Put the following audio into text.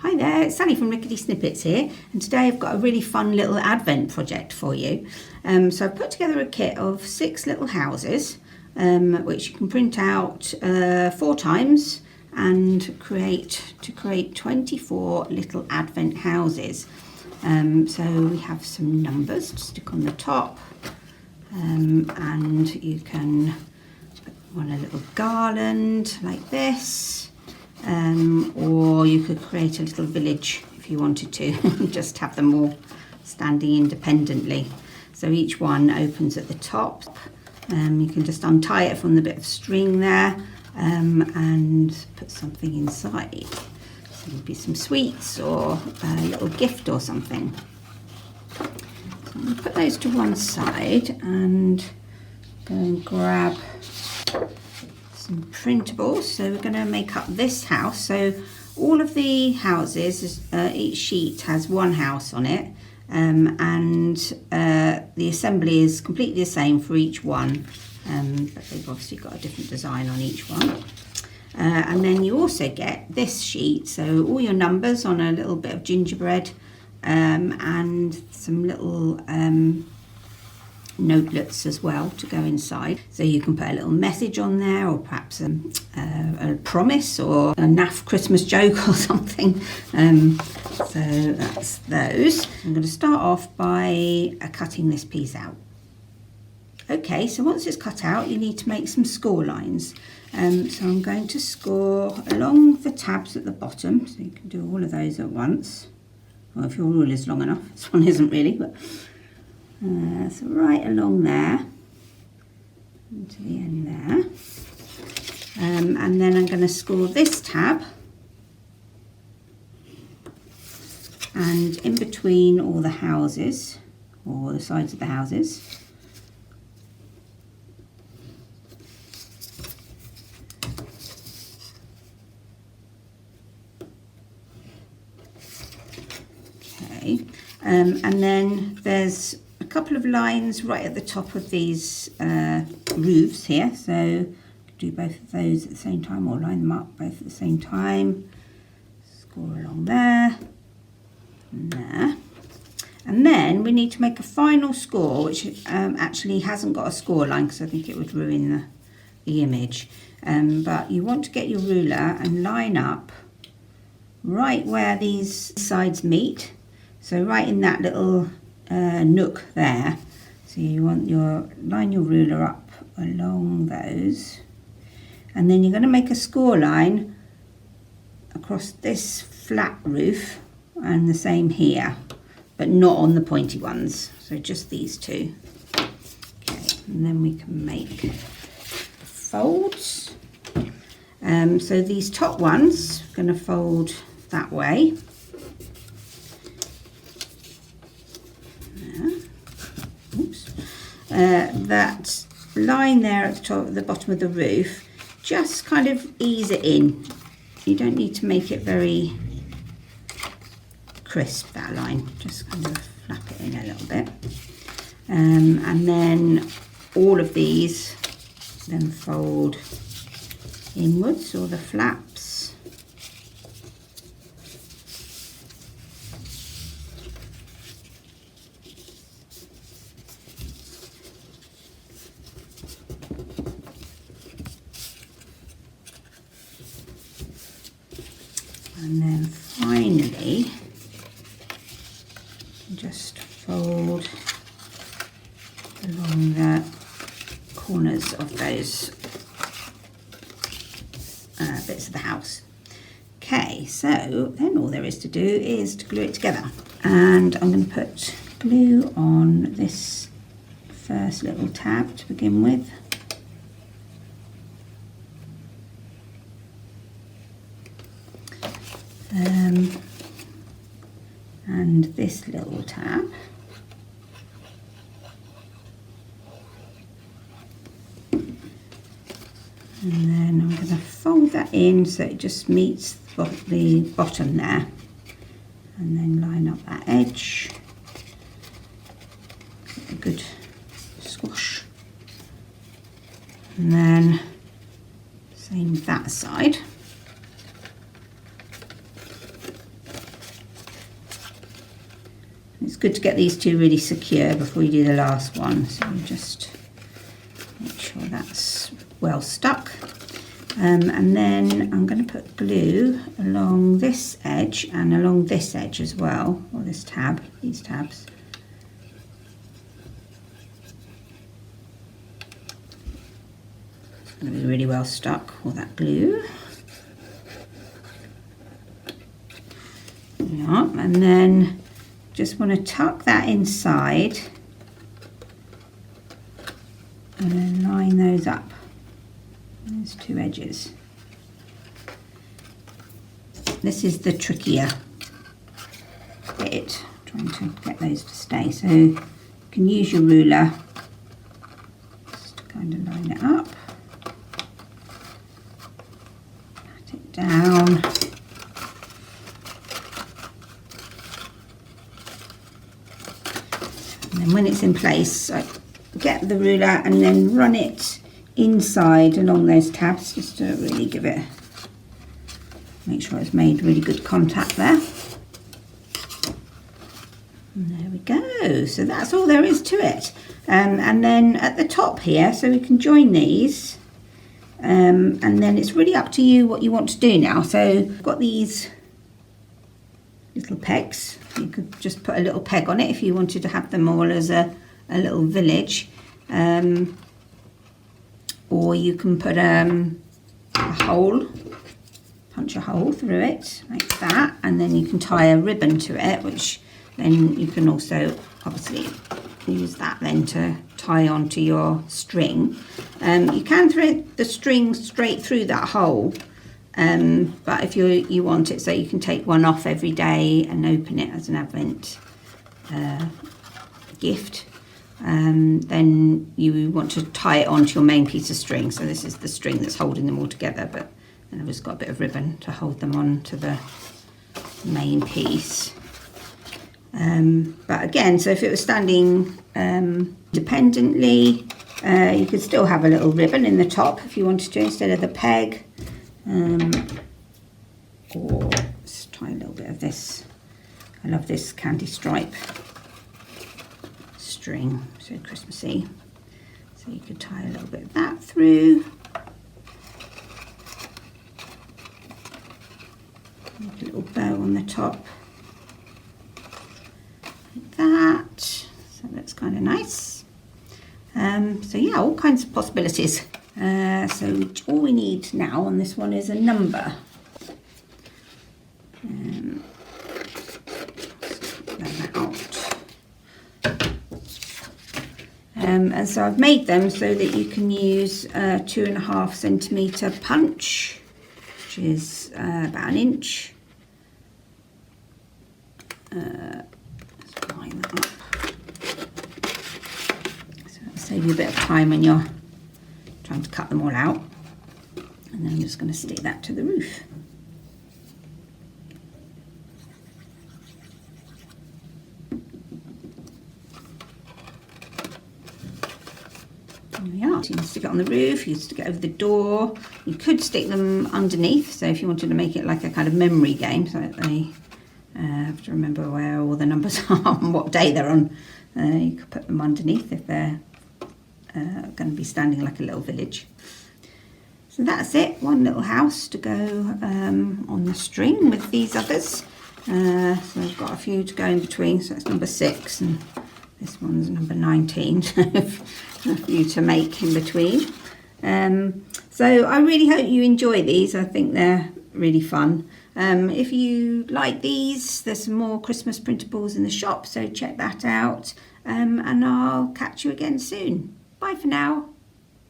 Hi there, it's Sally from Rickety Snippets here, and today I've got a really fun little advent project for you. So I've put together a kit of 6 little houses, which you can print out 4 times and create 24 little advent houses. So we have some numbers to stick on the top, and you can put on a little garland like this. Or you could create a little village if you wanted to, just have them all standing independently. So each one opens at the top. You can just untie it from the bit of string there, and put something inside. So maybe some sweets or a little gift or something. So I'm going to put those to one side and go and grab some printables. So we're going to make up this house. So all of the houses, each sheet has one house on it, and the assembly is completely the same for each one, but they've obviously got a different design on each one. And then you also get this sheet, so all your numbers on a little bit of gingerbread, and some little notelets as well to go inside. So you can put a little message on there, or perhaps a promise or a naff Christmas joke or something. So that's those. I'm going to start off by cutting this piece out. Okay, so once it's cut out, you need to make some score lines. So I'm going to score along the tabs at the bottom, so you can do all of those at once. Well, if your rule is long enough. This one isn't really, but so right along there and to the end there, and then I'm going to score this tab, and in between all the houses, or the sides of the houses, okay, and then there's a couple of lines right at the top of these roofs here, so do both of those at the same time, or line them up both at the same time. Score along there and there, and then we need to make a final score, which actually hasn't got a score line because I think it would ruin the image, but you want to get your ruler and line up right where these sides meet, so right in that little nook there. So you want line your ruler up along those, and then you're going to make a score line across this flat roof, and the same here, but not on the pointy ones, so just these two. Okay, and then we can make folds. So these top ones are going to fold that way. That line there at the top, at the bottom of the roof, just kind of ease it in. You don't need to make it very crisp, that line, just kind of flap it in a little bit, and then all of these then fold inwards, or the flaps. And then finally, just fold along the corners of those bits of the house. Okay, so then all there is to do is to glue it together. And I'm going to put glue on this first little tab to begin with. And this little tab, and then I'm going to fold that in so it just meets the bottom there, and then line up that edge, get a good squash, and then same that side. It's good to get these two really secure before you do the last one. So you just make sure that's well stuck. And then I'm going to put glue along this edge and along this edge as well, or this tab, these tabs. It's going to be really well stuck, all that glue. Yeah, and then just want to tuck that inside and then line those up. There's two edges. This is the trickier bit, trying to get those to stay. So you can use your ruler just to kind of line it up. Pat it down. And then when it's in place, I get the ruler and then run it inside along those tabs just to really give it, make sure it's made really good contact there. And there we go. So that's all there is to it. And then at the top here, so we can join these, and then it's really up to you what you want to do now. So I've got these little pegs. You could just put a little peg on it if you wanted to have them all as a little village. Or you can put a hole, punch a hole through it like that, and then you can tie a ribbon to it, which then you can also obviously use that then to tie onto your string. You can thread the string straight through that hole, but if you want it so you can take one off every day and open it as an Advent gift, then you want to tie it onto your main piece of string. So this is the string that's holding them all together, but then I've just got a bit of ribbon to hold them on to the main piece. But again, so if it was standing independently, you could still have a little ribbon in the top if you wanted to instead of the peg, or just try a little bit of this. I love this candy stripe string, so Christmassy. So you could tie a little bit of that through. Make a little bow on the top, like that. So that's kind of nice. So yeah, all kinds of possibilities. So all we need now on this one is a number. That out. And so I've made them so that you can use a 2.5 centimetre punch, which is about 1 inch. Let's line that up. So that'll save you a bit of time when you're trying to cut them all out. And then I'm just going to stick that to the roof. There we are. So you can stick it on the roof, you can stick it over the door. You could stick them underneath, so if you wanted to make it like a kind of memory game, so that they have to remember where all the numbers are and what day they're on. You could put them underneath if they're going to be standing like a little village. So that's it, one little house to go on the string with these others. So I've got a few to go in between, so that's number 6 and this one's number 19, so a few to make in between. So I really hope you enjoy these. I think they're really fun. If you like these, there's some more Christmas printables in the shop, so check that out. And I'll catch you again soon. Bye for now.